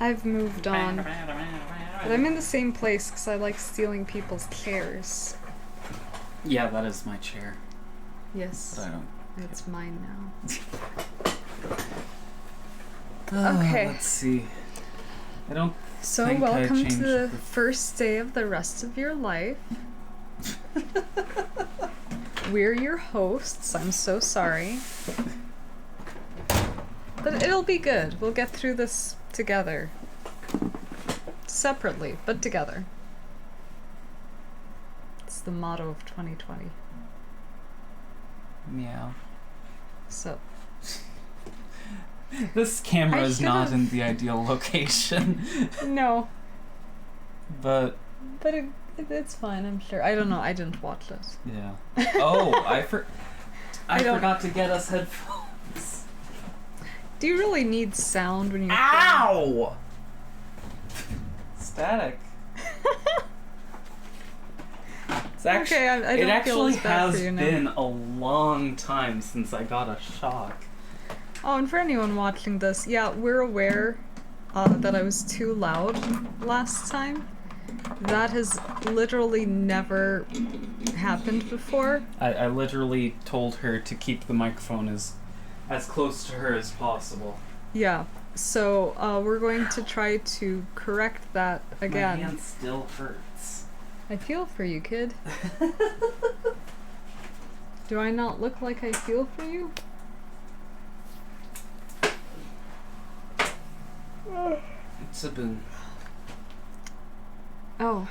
I've moved on. But I'm in the same place because I like stealing people's chairs. Yeah, that is my chair. Yes. But I don't. It's mine now. Okay. Let's see. I don't. So think I welcome to changed the the- first day of the rest of your life. We're your hosts. I'm so sorry. But it'll be good. We'll get through this together. Separately, but together. It's the motto of 2020. Meow. So, This camera I is not should've- in the ideal location, no. but But it's fine, I'm sure. I don't know. I didn't watch it. yeah. Oh, I don't- forgot to get us headphones. Do you really need sound when you're Ow! Static. It's actually, Okay, I don't it feel actually as bad for has you now. been a long time since I got a shock. Oh, and for anyone watching this, yeah, we're aware that I was too loud last time. That has literally never happened before. I literally told her to keep the microphone as close to her as possible. Yeah, so we're going to try to correct that again. My hand still hurts. I feel for you, kid. Do I not look like I feel for you? It's a boon. Oh.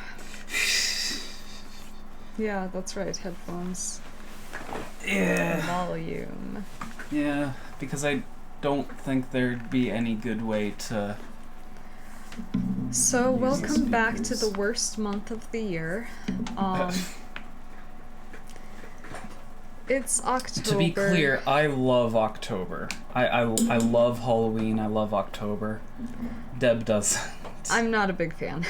Yeah, that's right, headphones. Yeah. Volume. Yeah, because I don't think there'd be any good way to... So, Use the welcome back to speakers. the worst month of the year. It's October. To be clear, I love October. I love Halloween, I love October. Deb doesn't. I'm not a big fan.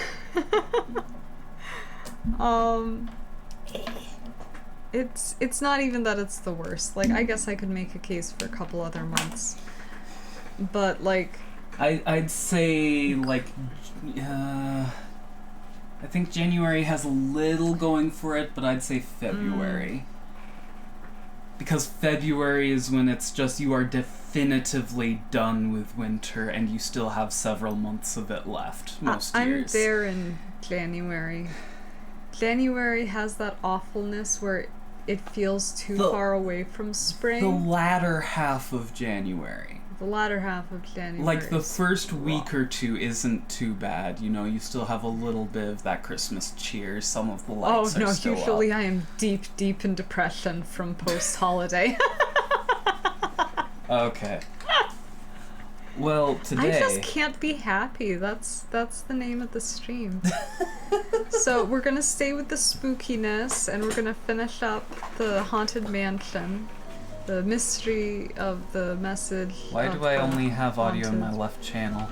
It's not even that it's the worst. Like, I guess I could make a case for a couple other months. But, like... I'd say, like, I think January has a little going for it, but I'd say February. Because February is when it's just you are definitively done with winter and you still have several months of it left, most I'm years. there in January. January has that awfulness where it feels too The- far away from spring. The latter half of January. The latter half of January. Like, the is first week rough. or two isn't too bad, you know, you still have a little bit of that Christmas cheer, some of the lights Oh are no, still usually up. I am deep in depression from post-holiday. Okay. Well, today... I just can't be happy. That's the name of the stream. So we're gonna stay with the spookiness, and we're gonna finish up the Haunted Mansion, the mystery of the message. Why of do I the only have audio in my haunted- left channel?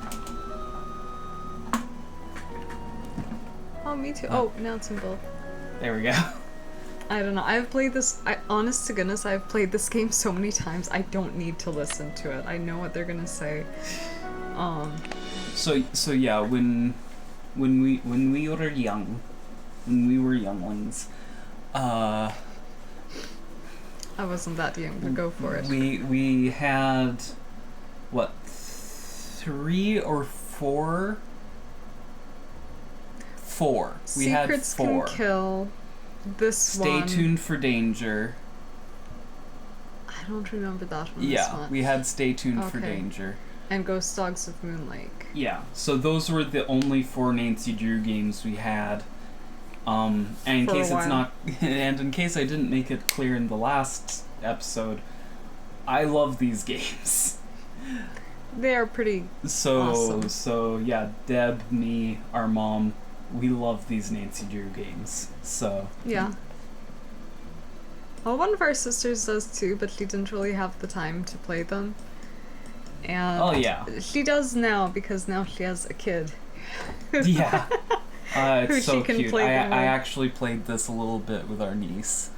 Oh, me too. Oh, now it's in both. There we go. I don't know. I've played this. Honest to goodness, I've played this game so many times. I don't need to listen to it. I know what they're gonna say. So yeah, when we were young, when we were younglings, I wasn't that young, but go for it. we had what, 3 or 4? 4. We had Secrets 4. can kill. This Stay one. tuned for danger. I don't remember that one. Yeah, as much. we had Stay tuned for Okay. danger. And Ghost Dogs of Moon Lake. Yeah, so those were the only 4 Nancy Drew games we had. And in For a case it's while. not, and in case I didn't make it clear in the last episode, I love these games. They are pretty. So, Awesome. so yeah, Deb, me, our mom, we love these Nancy Drew games. So, Yeah. Well, one of our sisters does too, but she didn't really have the time to play them. And oh yeah, she does now because now she has a kid. yeah. Who It's so she can cute. play them I with. actually played this a little bit with our niece.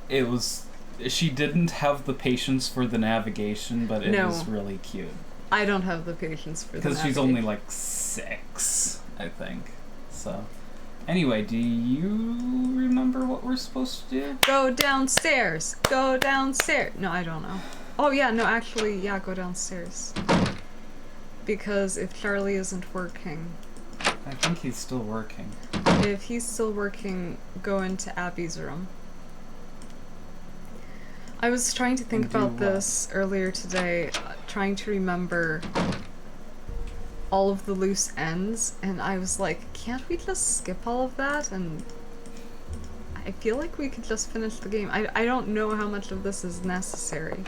It was... She didn't have the patience for the navigation, but it No. was really cute. I don't have the patience for that. Because she's only like 6, I think. So, anyway, do you remember what we're supposed to do? Go downstairs. Go downstairs. No, I don't know. Oh yeah, no, actually, yeah, go downstairs. Because if Charlie isn't working, I think he's still working. if he's still working, go into Abby's room. I was trying to think And do about what? this earlier today, trying to remember all of the loose ends, and I was like, can't we just skip all of that? And I feel like we could just finish the game. I don't know how much of this is necessary.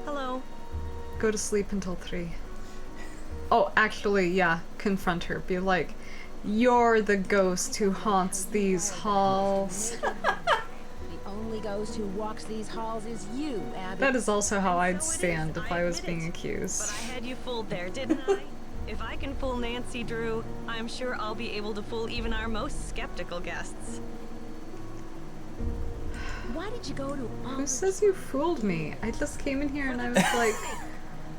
Hello. Go to sleep until 3. Oh, actually, yeah, confront her. Be like, you're the ghost who haunts these halls. The only ghost who walks these halls is you, Abby. That is also how I'd So it is, stand if I I was admit being it. accused. But I had you fooled there, didn't I? If I can fool Nancy Drew, I'm sure I'll be able to fool even our most skeptical guests. Why did you go to Who says you fooled me? I just came in here and I was like,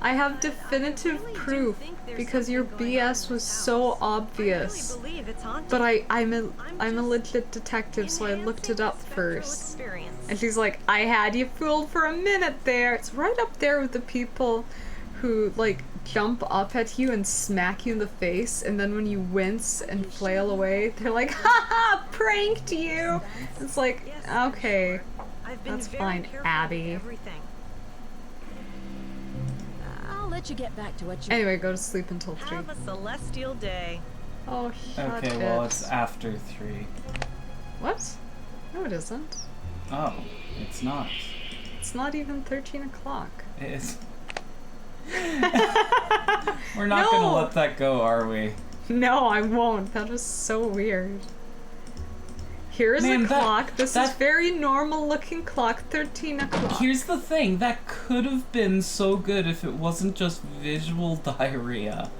I have definitive really do proof think there's because your something going on BS in was this so house. obvious. I really believe it's haunted. But I'm a just legit detective, so I looked it up enhancing the spectral first. experience. And she's like, I had you fooled for a minute there. It's right up there with the people who like jump up at you and smack you in the face, and then when you wince and flail away, they're like, haha, pranked you. It's like, Yes, I'm okay. sure. I've been That's very fine, careful with Abby. everything. I'll let you get back to what you... Anyway, go to sleep until 3. Have a celestial day. Oh, shut Okay, it. well, it's after 3. What? No, it isn't. Oh, it's not. It's not even 13 o'clock. It is. We're not gonna No! let that go, are we? No, I won't. That was so weird. Here is Man, a clock. This is that- very normal looking clock. 13 o'clock. Here's the thing, that could have been so good if it wasn't just visual diarrhea.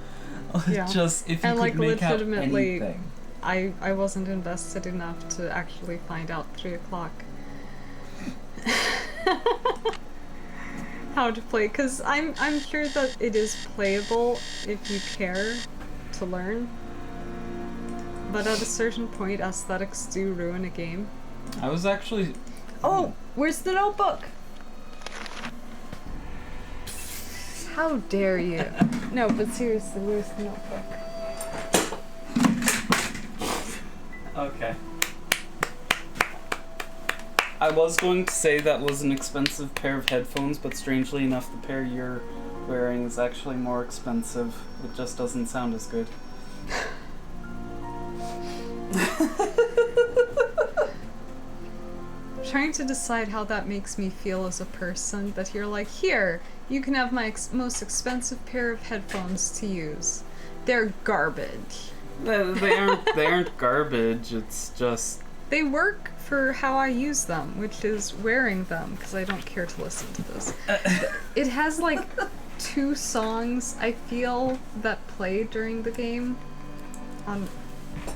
Yeah. Just if you And, could like, make out legitimately- anything. I wasn't invested enough to actually find out 3 o'clock. How to play, because I'm sure that it is playable if you care to learn. But at a certain point, aesthetics do ruin a game. I was actually... Oh, where's the notebook? How dare you? No, but seriously, where's the notebook? Okay. I was going to say that was an expensive pair of headphones, but strangely enough, the pair you're wearing is actually more expensive. It just doesn't sound as good. Trying to decide how that makes me feel as a person, that you're like, here, you can have my most expensive pair of headphones to use. They're garbage. They aren't garbage, it's just... They work for how I use them, which is wearing them, because I don't care to listen to this. It has like 2 songs, I feel, that play during the game on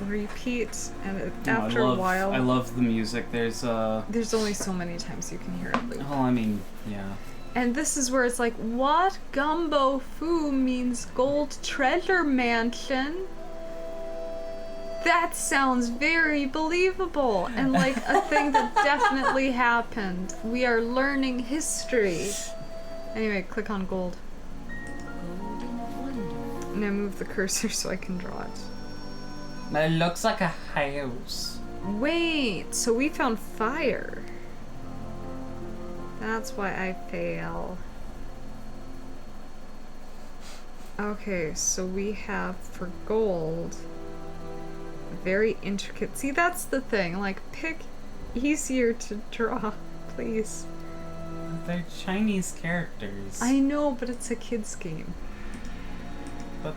repeat, and after a while... I love the music. There's There's only so many times you can hear it loop. well, I mean, yeah. And this is where it's like, what gumbo foo means gold treasure mansion? That sounds very believable and like a thing that definitely happened. We are learning history. Anyway, click on gold. Golden wonder. Now move the cursor so I can draw it. It looks like a house. Wait, so we found fire. That's why I fail. Okay, so we have for gold very intricate. See, that's the thing. Like, pick easier to draw, please. They're Chinese characters. I know, but it's a kid's game. But,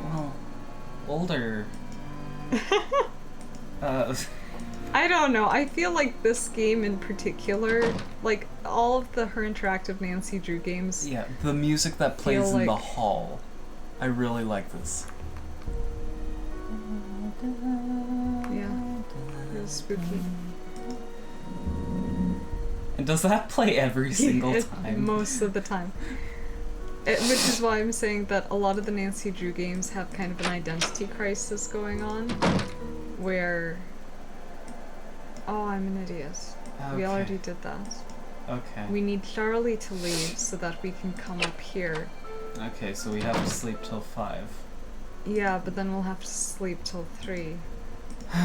well, older. I don't know. I feel like this game in particular, like all of the Her Interactive Nancy Drew games, Yeah, the music that plays Feel in the like- hall. I really like this. yeah, it was spooky. And does that play every single time? Most of the time. Which is why I'm saying that a lot of the Nancy Drew games have kind of an identity crisis going on, where... Oh, I'm an idiot. We already did that. Okay. We need Charlie to leave so that we can come up here. Okay, so we have to sleep till 5. Yeah, but then we'll have to sleep till 3.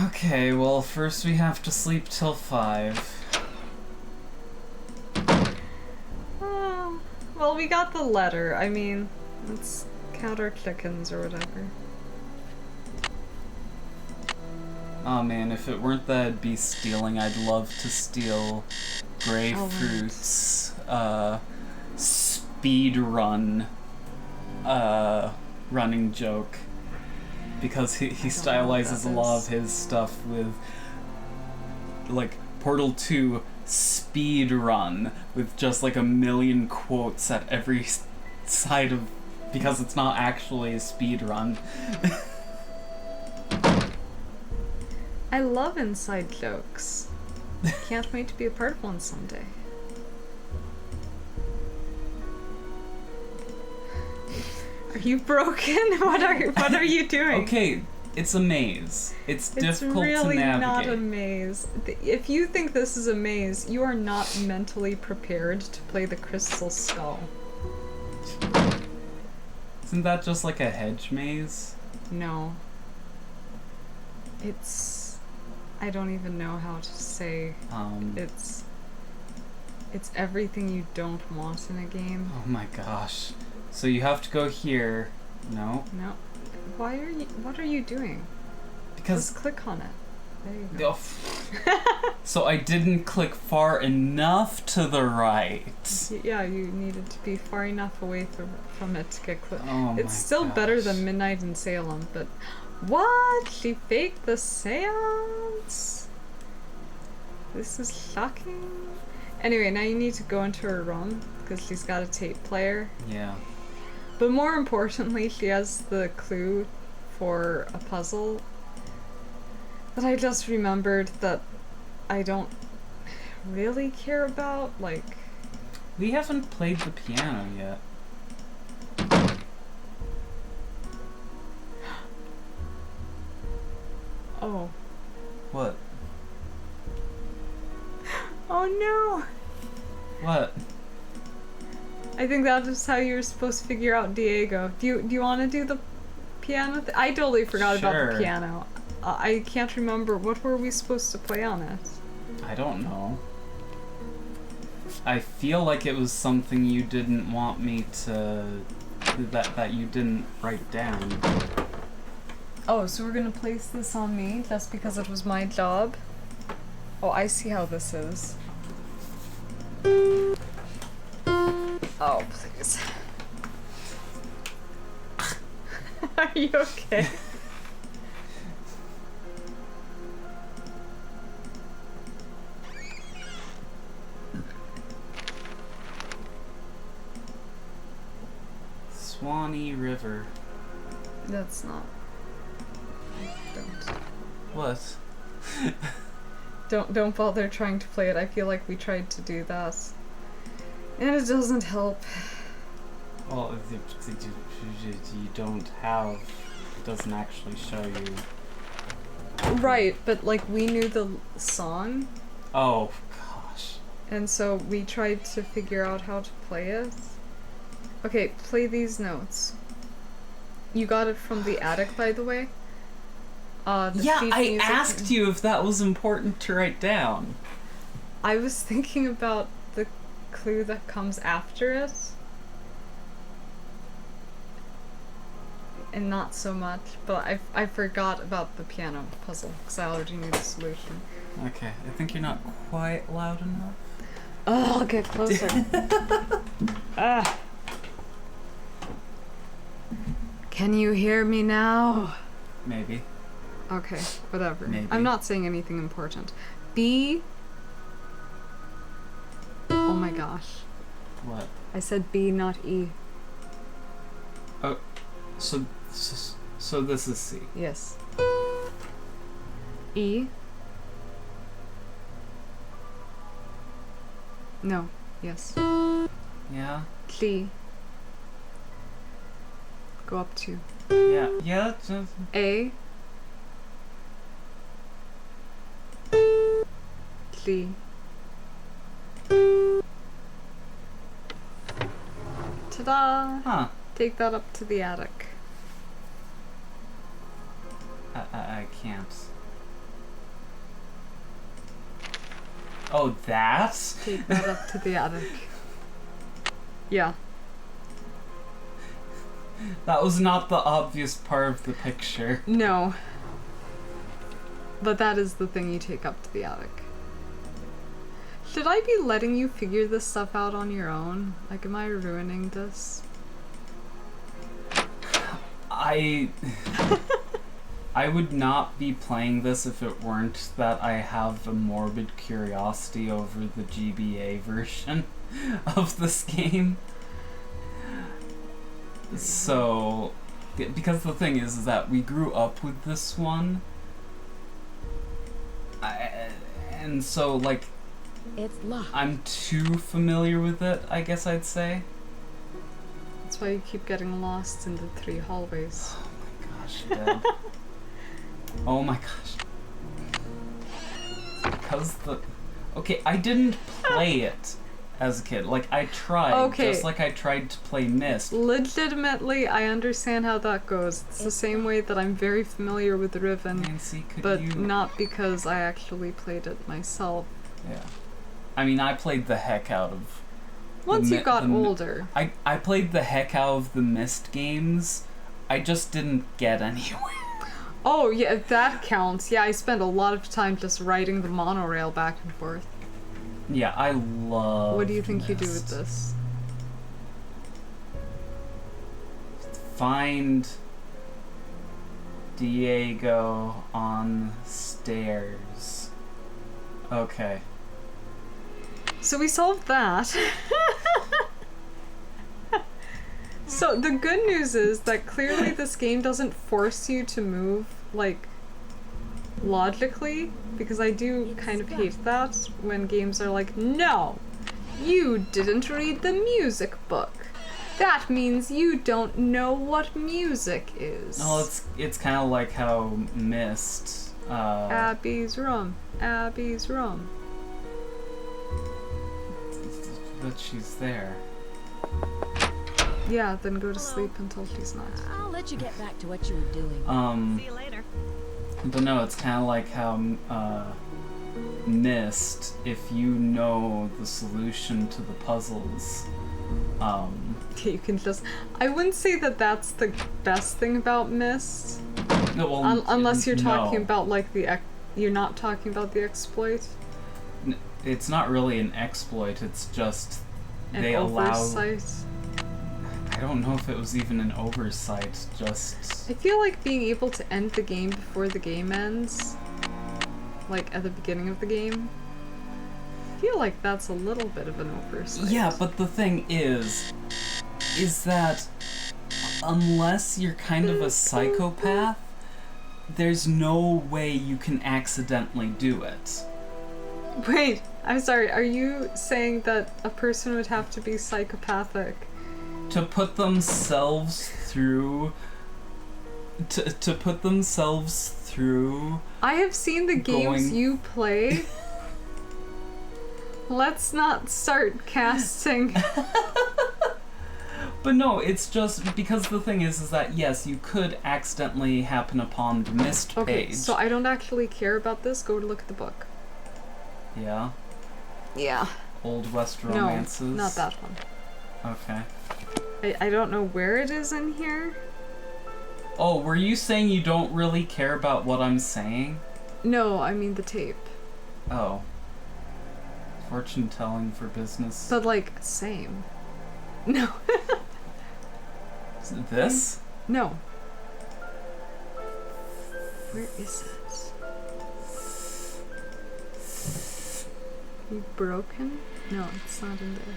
Okay, well, first we have to sleep till 5. Well, we got the letter. I mean, let's count our chickens or whatever. Oh man, if it weren't that I'd be stealing, I'd love to steal Grapefruit's speed run running joke. Because he stylizes a lot of his stuff with, like, Portal 2 speed run with just like a million quotes at every side of, because it's not actually a speed run. I love inside jokes. Can't wait to be a part of one someday. Are you broken? What are you doing? Okay, it's a maze. It's difficult really to navigate. not a maze. If you think this is a maze, you are not mentally prepared to play the Crystal Skull. Isn't that just like a hedge maze? No. It's... I don't even know how to say. It's everything you don't want in a game. Oh my gosh. So you have to go here. No. No. What are you doing? Because... Just click on it. There you go. So I didn't click far enough to the right. Yeah, you needed to be far enough away from it to get click. Oh It's still better gosh. than Midnight in Salem, but... What? She faked the seance? This is shocking. Anyway, now you need to go into her room, because she's got a tape player. Yeah. But more importantly, she has the clue for a puzzle that I just remembered that I don't really care about, like... We haven't played the piano yet. Oh. What? Oh no! What? I think that is how you're supposed to figure out Diego. Do you want to do the piano? I totally forgot about Sure. the piano. I can't remember. What were we supposed to play on it? I don't know. I feel like it was something you didn't want me to... that you didn't write down. Oh, so we're gonna place this on me just because it was my job? Oh, I see how this is. Oh, please. Are you okay? Swanee River. That's not... What? Don't bother trying to play it. I feel like we tried to do that. And it doesn't help. Well, you don't have... It doesn't actually show you. Right, but like we knew the song, Oh, gosh. and so we tried to figure out how to play it. Okay, play these notes. You got it from the attic, by the way? The Yeah, theme I music- asked you if that was important to write down. I was thinking about the clue that comes after it. And not so much, but I forgot about the piano puzzle, because I already knew the solution. Okay, I think you're not quite loud enough. Oh, I'll get closer. Ah. Can you hear me now? Maybe. Okay, whatever. Maybe. I'm not saying anything important. B. Oh my gosh. What? I said B, not E. So this is C. Yes. E. No. Yes. Yeah? C. Go up 2. Yeah, just... A. G. Ta-da! Huh. Take that up to the attic. I can't. Oh, that? Take that up to the attic. Yeah. That was not the obvious part of the picture. No. But that is the thing you take up to the attic. Should I be letting you figure this stuff out on your own? Like, am I ruining this? I would not be playing this if it weren't that I have a morbid curiosity over the GBA version of this game. So, because the thing is that we grew up with this one, and so, like, It's locked. I'm too familiar with it, I guess I'd say. That's why you keep getting lost in the 3 hallways. Oh my gosh, Deb. Oh my gosh. Because okay, I didn't play it as a kid. Like, I tried, Okay. just like I tried to play Myst. Legitimately, I understand how that goes. It's the same way that I'm very familiar with Riven, Nancy, could but you... not because I actually played it myself. Yeah. I mean, I played the heck out of... Once you got the- older. I played the heck out of the Myst games. I just didn't get anywhere. Oh, yeah, that counts. Yeah, I spent a lot of time just riding the monorail back and forth. Yeah, I love What do you think you do Myst. with this? Find Diego on stairs. Okay. So we solved that. So the good news is that clearly this game doesn't force you to move, like, logically, because I do kind of hate that when games are like, no, you didn't read the music book. That means you don't know what music is. Well, it's kind of like how Myst. Abby's room. Abby's room. But she's there. Yeah, then go to sleep until she's not. I'll let you get back to what you were doing. See you later. But no, it's kind of like how Myst. If you know the solution to the puzzles, You can just. I wouldn't say that that's the best thing about Myst. no, well, Unless you're talking no. about, like, you're not talking about the exploit? It's not really an exploit. It's just An they allow. oversight? I don't know if it was even an oversight. Just I feel like being able to end the game before the game ends, like at the beginning of the game, I feel like that's a little bit of an oversight. yeah. But the thing is that unless you're kind of a psychopath, there's no way you can accidentally do it. Wait, I'm sorry, are you saying that a person would have to be psychopathic? To put themselves through to put themselves through I have seen the games Going- you play. Let's not start casting. but no, it's just because the thing is that yes, you could accidentally happen upon the Myst Okay, page. so I don't actually care about this. Go to look at the book. Yeah. Yeah. Old West romances. No, not that one. Okay. I don't know where it is in here. Oh, were you saying you don't really care about what I'm saying? No, I mean the tape. Oh. Fortune telling for business. But, like, same. No. Is it this? No. Where is it? You broken? No, it's not in there.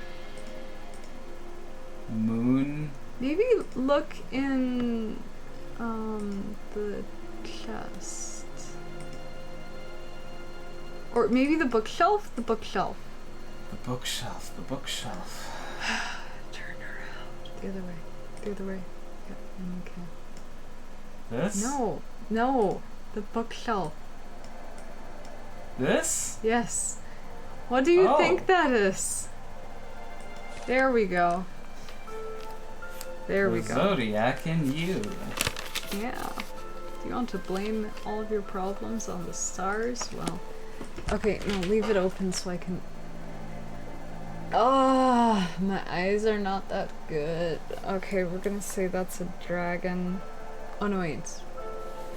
Moon. Maybe look in the chest. Or maybe the bookshelf? The bookshelf. The bookshelf. The bookshelf. Turn around. The other way. The other way. Okay. This? No, the bookshelf. This? Yes. What do you Oh. think that is? There we go. There we The go. Zodiac and you. Yeah. Do you want to blame all of your problems on the stars? Well, okay, no, leave it open so I can... Oh, my eyes are not that good. Okay, we're gonna say that's a dragon. Oh no, wait.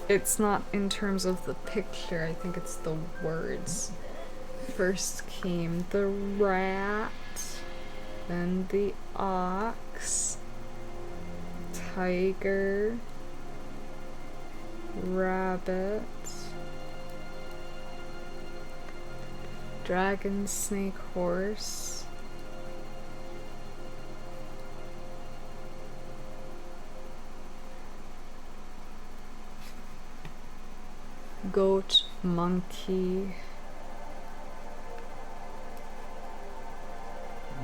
It's not in terms of the picture, I think it's the words. First came the rat, then the ox, tiger, rabbit, dragon, snake, horse, goat, monkey,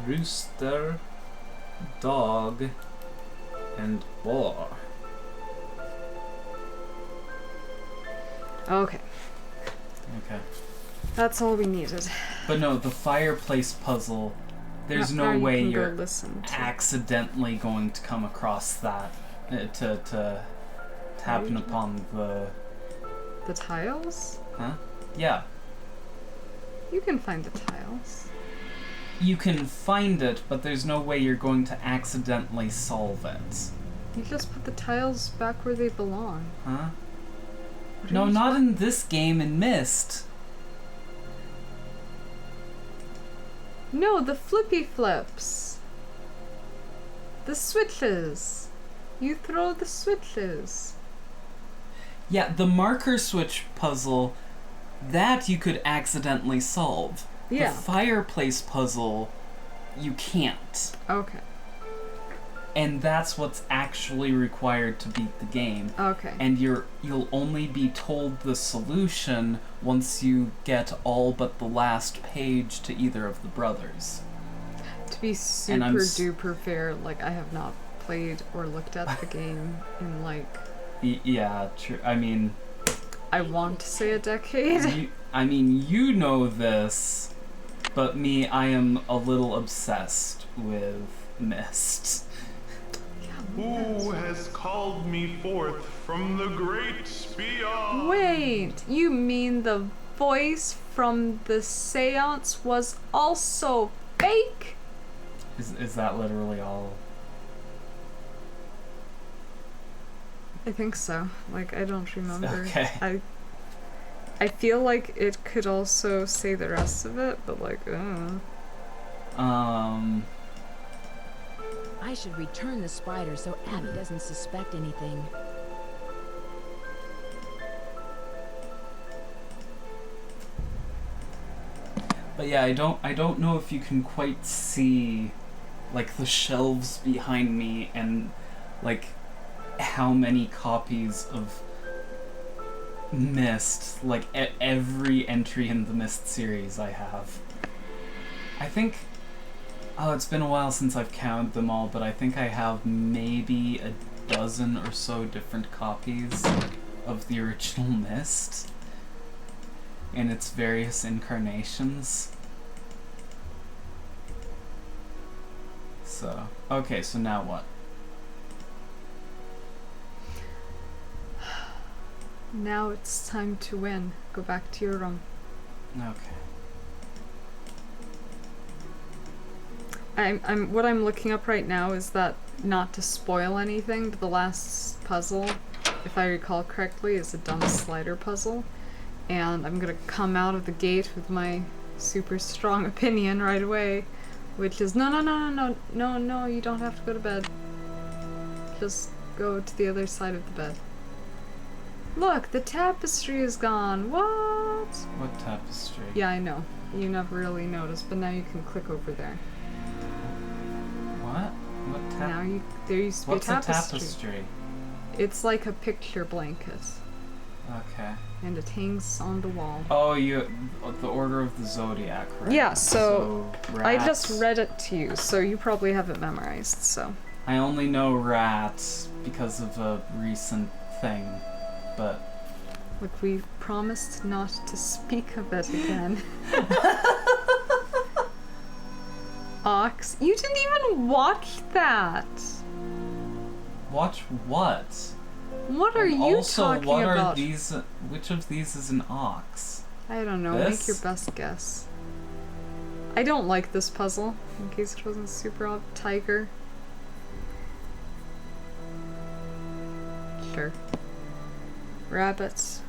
Rooster, dog, and boar. okay, Okay. that's all we needed. But no, the fireplace puzzle, there's Now no you way can go you're listen to- accidentally going to come across that to happen Right. upon the... the tiles? Huh? Yeah. You can find the tiles. You can find it, but there's no way you're going to accidentally solve it. You just put the tiles back where they belong. Huh? What are No, you not in this game in Myst. No, the flippy flips. The switches. You throw the switches. Yeah, the marker switch puzzle, that you could accidentally solve. Yeah. The fireplace puzzle, you can't. Okay. And that's what's actually required to beat the game. Okay. And you'll only be told the solution once you get all but the last page to either of the brothers. To be And super I'm duper fair, like I have not played or looked at the game in like Yeah, true. I mean, I want to say a decade. you know this, but me, I am a little obsessed with Myst. Who has called me forth from the great beyond? Wait, you mean the voice from the seance was also fake? Is that literally all? I think so. Like, I don't remember. Okay. I feel like it could also say the rest of it, but like, I should return the spider so Abby doesn't suspect anything. But yeah, I don't know if you can quite see, like, the shelves behind me and, like, how many copies of Myst, like, every entry in the Myst series I have. I think, it's been a while since I've counted them all, but I think I have maybe a dozen or so different copies of the original Myst in its various incarnations. So, okay, so now what? now it's time to win. Go back to your room. Okay. What I'm looking up right now is that, not to spoil anything, but the last puzzle, if I recall correctly, is a dumb slider puzzle. And I'm gonna come out of the gate with my super strong opinion right away, which is no, you don't have to go to bed. Just go to the other side of the bed. Look, the tapestry is gone. What? What tapestry? Yeah, I know. You never really noticed, but now you can click over there. What? What Now there used to be What's a a tapestry. tapestry? It's like a picture blanket, Okay. and it hangs on the wall. Oh, the Order of the Zodiac, right? Yeah, so I just rats. read it to you, so you probably have it memorized, so. I only know rats, because of a recent thing, but Look, we promised not to speak of it again. Ox, you didn't even watch that. watch what? What are And you also, talking what about? are these? Which of these is an ox? I don't know. This? Make your best guess. I don't like this puzzle. In case it wasn't super obvious. Tiger. Sure. Rabbits.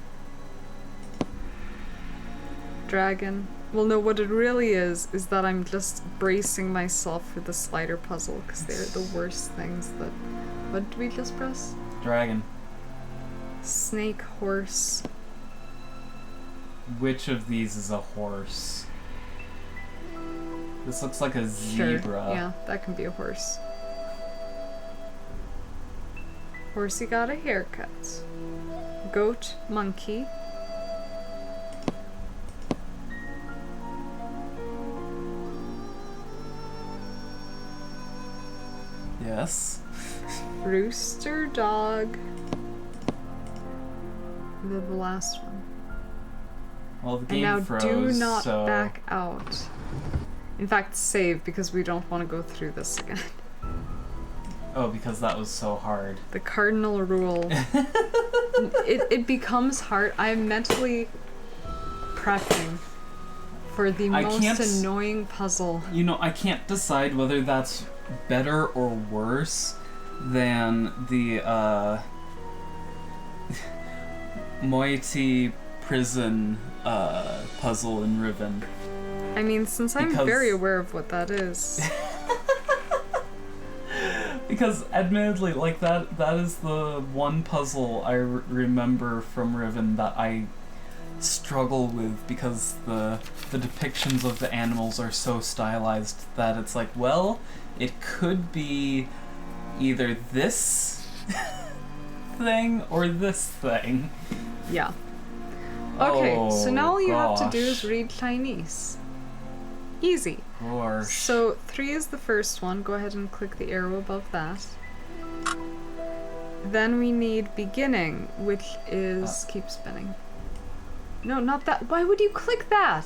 Dragon. Well, no, what it really is that I'm just bracing myself for the slider puzzle, because they're the worst things that... What did we just press? Dragon. Snake, horse. Which of these is a horse? This looks like a Sure. zebra. Yeah, that can be a horse. Horsey got a haircut. Goat, monkey. Yes. Rooster, dog. The last one. Well, the And game now froze, do not so... back out. In fact, save, because we don't want to go through this again. Oh, because that was so hard. The cardinal rule. it becomes hard. I'm mentally prepping for the I most can't annoying puzzle. You know, I can't decide whether that's better or worse than the, Moiety prison, puzzle in Riven. I mean, since I'm Because- very aware of what that is. Because, admittedly, like, that is the one puzzle I remember from Riven that I struggle with, because the depictions of the animals are so stylized that it's like, well, it could be either this thing or this thing. Yeah. Okay, so now all you have to do is gosh. read Chinese. Easy. Gosh. So 3 is the first one. Go ahead and click the arrow above that. Then we need beginning, which is keep spinning. No, not that. Why would you click that?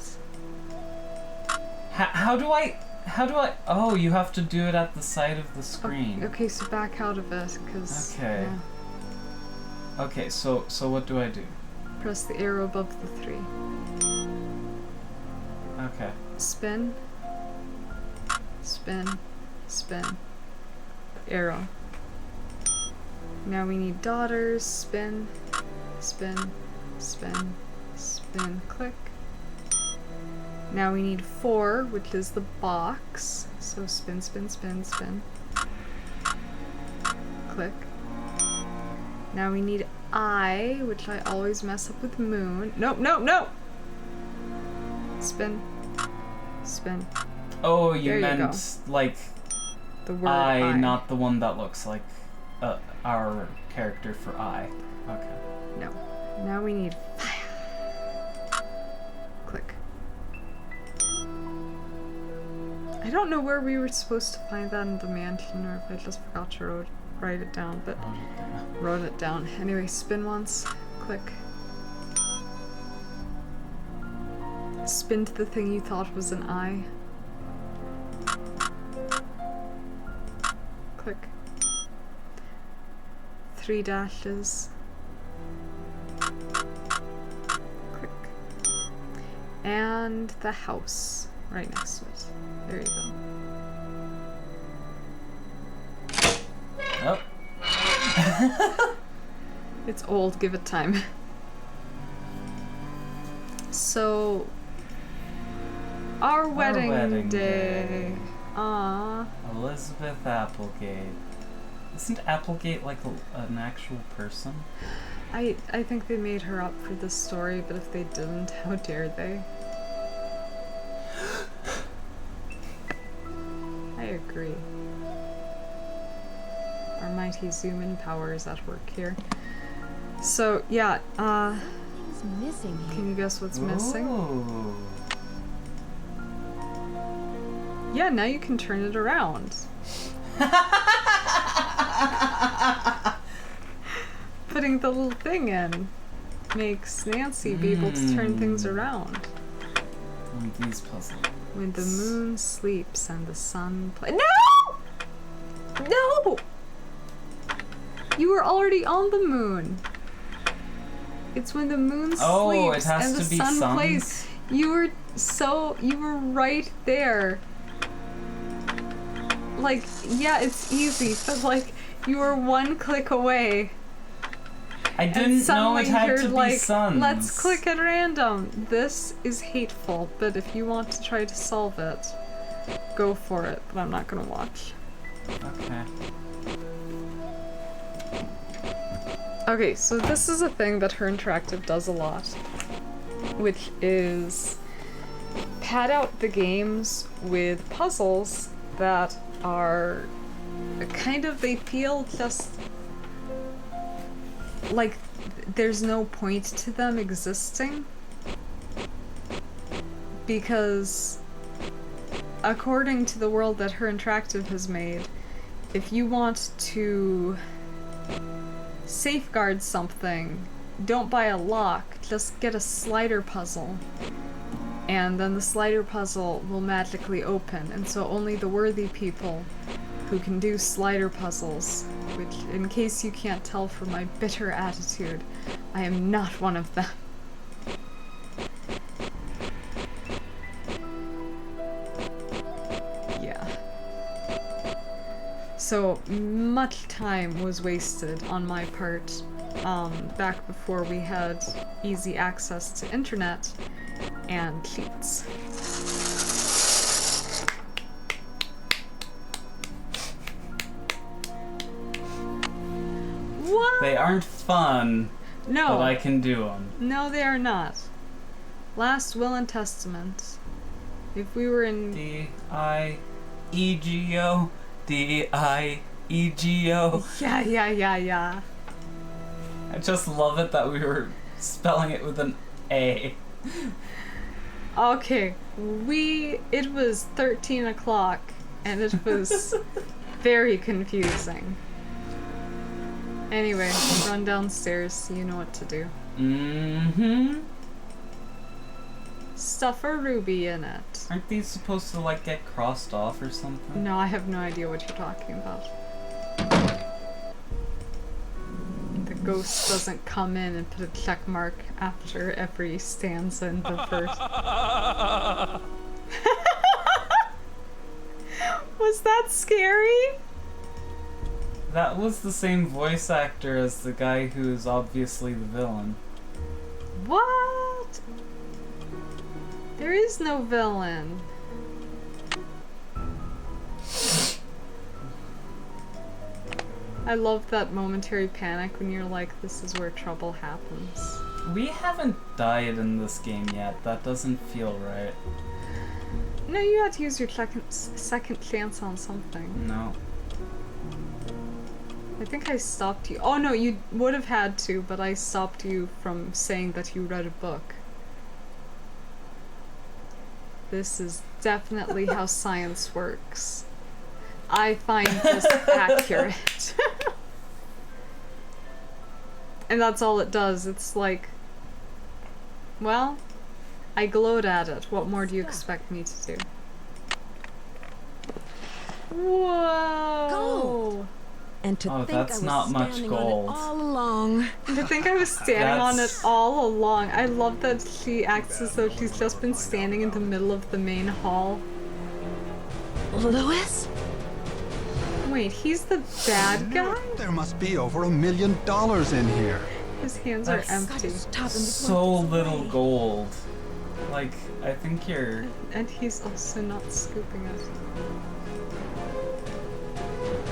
How do I... Oh, you have to do it at the side of the screen. Okay, so back out of it, because... Okay. Okay, so what do I do? Press the arrow above the 3. Okay. Spin. Spin. Spin. Arrow. Now we need daughters. Spin. Spin. Spin. Spin. Click. Now we need 4, which is the box. So spin, spin, spin, spin. Click. Now we need I, which I always mess up with moon. Nope, nope, nope! Spin. Spin. Oh, There you you meant, like, The word I, not the one that looks like our character for I. Okay. No. Now we need fire. Click. I don't know where we were supposed to find that in the mansion, or if I just forgot to write it down, but wrote it down. Anyway, spin once. Click. Spin to the thing you thought was an eye. Click. 3 dashes. Click. And the house right next to it. There you go. Oh. It's old, give it time. So, our wedding day. Aww. Elizabeth Applegate. Isn't Applegate like an actual person? I think they made her up for this story, but if they didn't, how dare they? I agree. Our mighty zoom-in power is at work here. So, yeah, Things missing here. can you guess what's missing? Ooh. Yeah, now you can turn it around. putting the little thing in makes Nancy be able to turn things around. One of these puzzles. When the moon sleeps and the sun No! No! You were already on the moon. It's when the moon sleeps it has and the to be sun suns? plays. You were right there. Like, yeah, it's easy, but like, you were one click away. I And didn't know suddenly it had you're to be like, suns. let's click at random. This is hateful, but if you want to try to solve it, go for it, but I'm not gonna watch. Okay. Okay, so this is a thing that Her Interactive does a lot, which is pad out the games with puzzles that are kind of, they feel just like there's no point to them existing, because according to the world that Her Interactive has made, if you want to safeguard something, don't buy a lock, just get a slider puzzle. And then the slider puzzle will magically open, and so only the worthy people who can do slider puzzles, which, in case you can't tell from my bitter attitude, I am not one of them. Yeah. So much time was wasted on my part, back before we had easy access to internet and cheats. What? They aren't fun, No. but I can do them. No, they are not. Last Will and Testament. If we were in... D-I-E-G-O. D-I-E-G-O. Yeah. I just love it that we were spelling it with an A. Okay, it was 13 o'clock, and it was very confusing. Anyway, run downstairs so you know what to do. Mm-hmm. Stuff a ruby in it. Aren't these supposed to, like, get crossed off or something? No, I have no idea what you're talking about. The ghost doesn't come in and put a check mark after every stanza in the verse. Was that scary? That was the same voice actor as the guy who's obviously the villain. What? There is no villain. I love that momentary panic when you're like, this is where trouble happens. We haven't died in this game yet. That doesn't feel right. No, you had to use your second chance on something. No. I think I stopped you. Oh no, you would have had to, but I stopped you from saying that you read a book. This is definitely how science works. I find this accurate. And that's all it does. It's like, well, I glowed at it. What more do you expect me to do? Whoa! Gold. And to Oh, think that's I was not much standing gold. on it all along. To think I was standing on it That's- all along. I love that she acts as though she's just been standing in the middle of the main hall. Louis? Wait, he's the bad guy? There must be over $1 million in here. His hands That's- are empty. Stop him So before he gets little away. gold. Like, I think you're... And he's also not scooping it.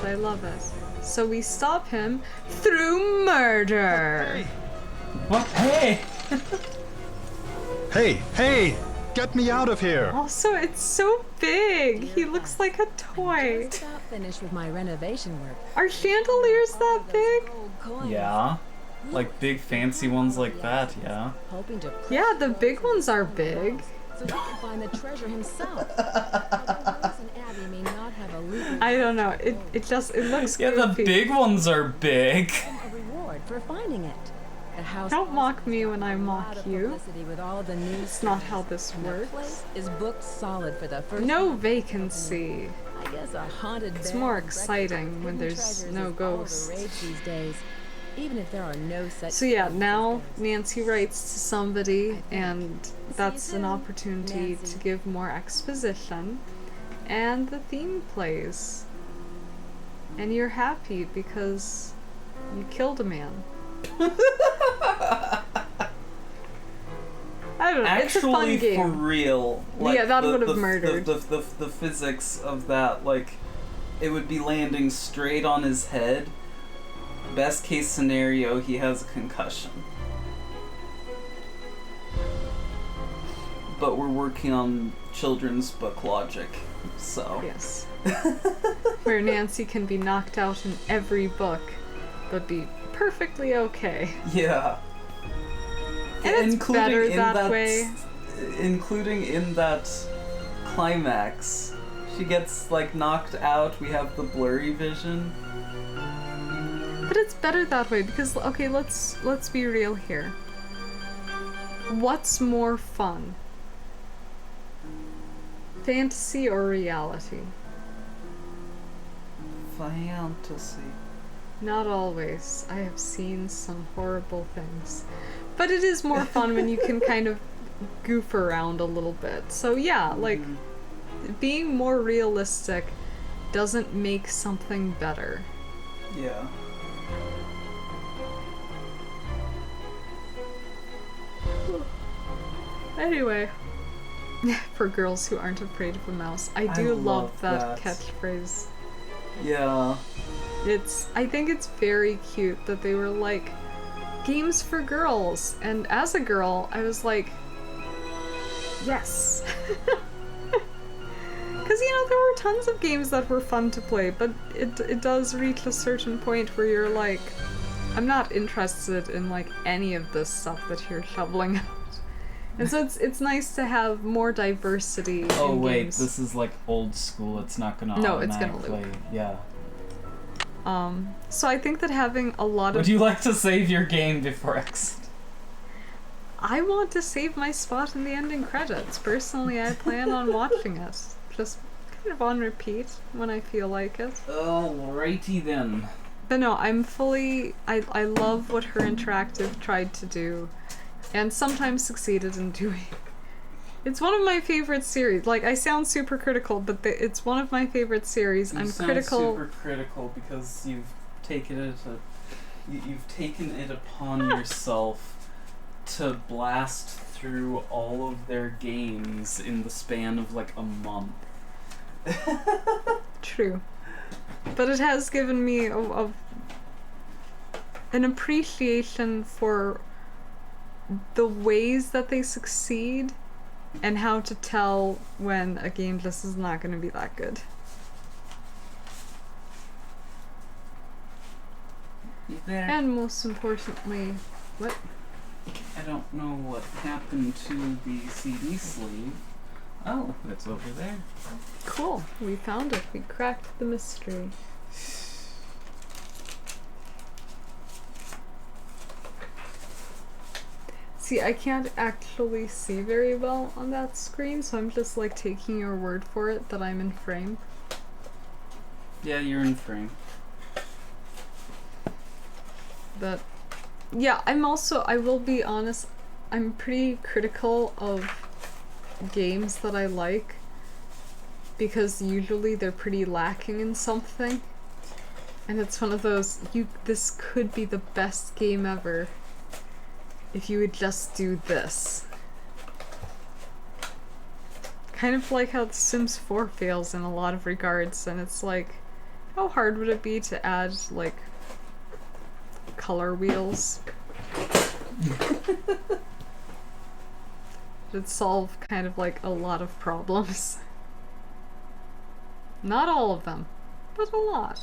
But I love it. So we stop him through murder. What? Hey! Hey! Get me out of here! Also, it's so big. He looks like a toy. Just about finished with my renovation work. Are chandeliers that big? Gold coins. Yeah. Like big fancy ones like that, yeah. Hoping to Yeah, the big ones are big. so he can find the treasure himself. Although Louis and Abby may not have a legal I don't know. It looks Yeah, the goofy. big ones are big. a reward reward for finding it. The house Don't mock me when I a mock lot of you. publicity with all the news It's not stories. how this And the works. place is booked solid for the first No month. vacancy. I guess a haunted It's bed more and breakfast exciting with when hidden there's treasures no is all ghosts. the rage these days, even if there are no such So yeah, things now these days. Nancy writes to somebody, and that's an soon, opportunity to Nancy. give more exposition, and the theme plays. And you're happy because you killed a man. I don't know, it's a fun Actually, for game. real. Yeah, that the- would've the- murdered. The physics of that, like, it would be landing straight on his head. Best case scenario, he has a concussion. But we're working on children's book logic, so. Yes. Where Nancy can be knocked out in every book, but be perfectly okay. Yeah. And it's better that way. Including in that climax, she gets like knocked out. We have the blurry vision. But it's better that way because okay, let's be real here. What's more fun? Fantasy or reality? Fantasy. Not always. I have seen some horrible things. But it is more fun when you can kind of goof around a little bit. So yeah, like being more realistic doesn't make something better. Yeah. Anyway, for girls who aren't afraid of a mouse, I do love that catchphrase. Yeah. I think it's very cute that they were like, games for girls. And as a girl, I was like, yes. Because, there were tons of games that were fun to play, but it does reach a certain point where you're like, I'm not interested in, like, any of this stuff that you're shoveling out. And so it's nice to have more diversity Oh in wait, games. this is like old school. It's not gonna No, it's gonna automatically. Yeah. So I think that having a lot Would of... you like to save your game before exit? I want to save my spot in the ending credits. Personally, I plan on watching it. Just kind of on repeat when I feel like it. Alrighty then. But no, I'm fully... I love what Her Interactive tried to do, and sometimes succeeded in doing. It's one of my favorite series. Like, I sound super critical, but it's one of my favorite series. You I'm sound critical... super critical because you've taken it upon yourself to blast through all of their games in the span of like a month. True. But it has given me an appreciation for the ways that they succeed and how to tell when a game just is not going to be that good. You there? And most importantly, what? I don't know what happened to the CD sleeve. Oh, it's over there. Cool. We found it. We cracked the mystery. See, I can't actually see very well on that screen, so I'm just like taking your word for it that I'm in frame. Yeah, you're in frame. But yeah, I will be honest, I'm pretty critical of games that I like because usually they're pretty lacking in something. And it's one of those, this could be the best game ever if you would just do this. Kind of like how The Sims 4 fails in a lot of regards, and it's like, how hard would it be to add, like, color wheels? It'd solve kind of like a lot of problems. Not all of them, but a lot.